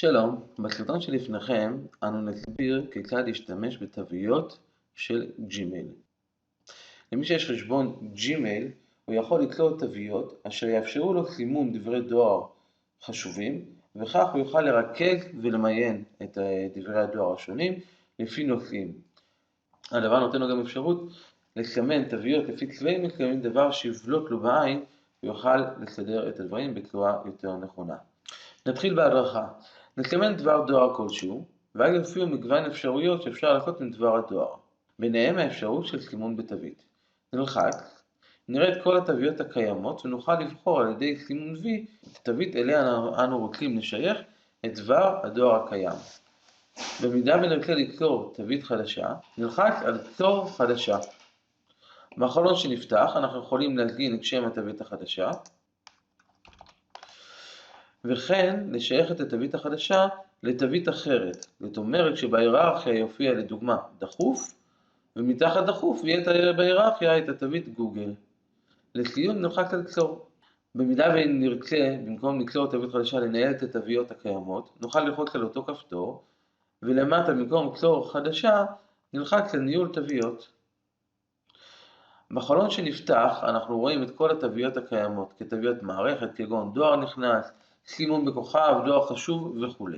שלום, בסרטון שלפניכם אנו נסביר כיצד להשתמש בתוויות של ג'ימייל. למי שיש חשבון ג'ימייל, הוא יכול לקלוט תוויות אשר יאפשרו לו סימון דברי דואר חשובים, וכך הוא יוכל לרכז ולמיין את דברי הדואר השונים לפי נושאים. הדבר נותן לו גם אפשרות לסמן תוויות לפי צבעים מסוימים, דבר שיבלוט לו בעין ויוכל לסדר את הדברים בצורה יותר נכונה. נתחיל בהדרכה. נסמן דבר דואר כלשהו, ואז יופיעו מגוון אפשרויות שאפשר לעשות עם דבר הדואר. ביניהם האפשרות של סימון בתווית. נלחץ, נראה את כל התוויות הקיימות ונוכל לבחור על ידי סימון V את התווית אליה אנו רוצים לשייך את דבר הדואר הקיים. במידה ונרצה ליצור תווית חדשה, נלחץ על צור חדשה. בחלון שנפתח אנחנו יכולים להזין את שם התווית החדשה, וכן לשייך את התווית החדשה לתווית אחרת. זאת אומרת שבהיררכיה יופיע לדוגמה דחוף, ומתחת דחוף יהיה בהיררכיה את התווית גוגל. לסיום נלחץ על צור. במידה ונרצה במקום ליצור תווית חדשה לנהל את התוויות הקיימות, נוכל ללחוץ על אותו כפתור, ולמטה במקום צור חדשה נלחץ על ניהול תוויות. בחלון שנפתח אנחנו רואים את כל התוויות הקיימות כתוויות מערכת, כגון דואר נכנס, סימון בכוכב, דואר חשוב וכו'.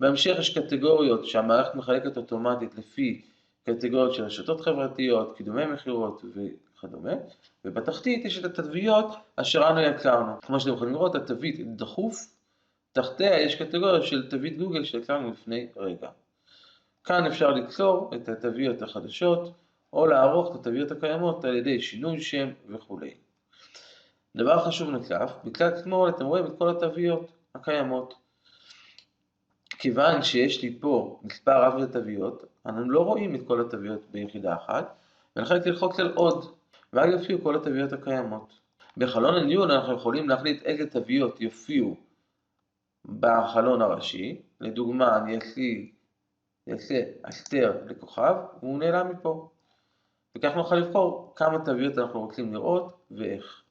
בהמשך יש קטגוריות שהמערכת מחלקת אוטומטית לפי קטגוריות של רשתות חברתיות, קידומי מחירות וכדומה. ובתחתית יש את התוויות אשר אנו יצרנו. כמו שאתם יכולים לראות, התווית דחוף, תחתיה יש קטגוריה של תווית גוגל שיצרנו לפני רגע. כאן אפשר ליצור את התוויות החדשות, או לערוך את התוויות הקיימות על ידי שינוי שם וכו'. דבר חשוב נוסף, בצד שמאל אתם רואים את כל התוויות הקיימות. כיוון שיש לי פה מספר רב של תוויות, אנחנו לא רואים את כל התוויות ביחידה אחת, ולכן ללחוץ על עוד, ואז יופיעו כל התוויות הקיימות. בחלון הניהול אנחנו יכולים להחליט איזה תוויות יופיעו בחלון הראשי. לדוגמה, אני אעשה אסתר לכוכב, והוא נעלם מפה. וכך נוכל לבחור כמה תוויות אנחנו רוצים לראות ואיך.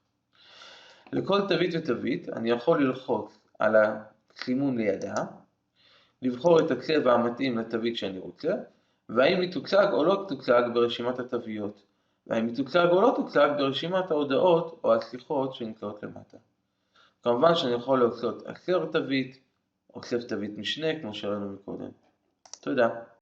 לכל תווית ותווית אני יכול ללחוץ על הסימון לידה, לבחור את הצבע המתאים לתווית שאני רוצה, והאם היא תוצג או לא תוצג ברשימת התוויות, והאם היא תוצג או לא תוצג ברשימת ההודעות או השיחות שנמצאות למטה. כמובן שאני יכול לעשות אסר תווית, או תווית משנה כמו שראינו מקודם. תודה.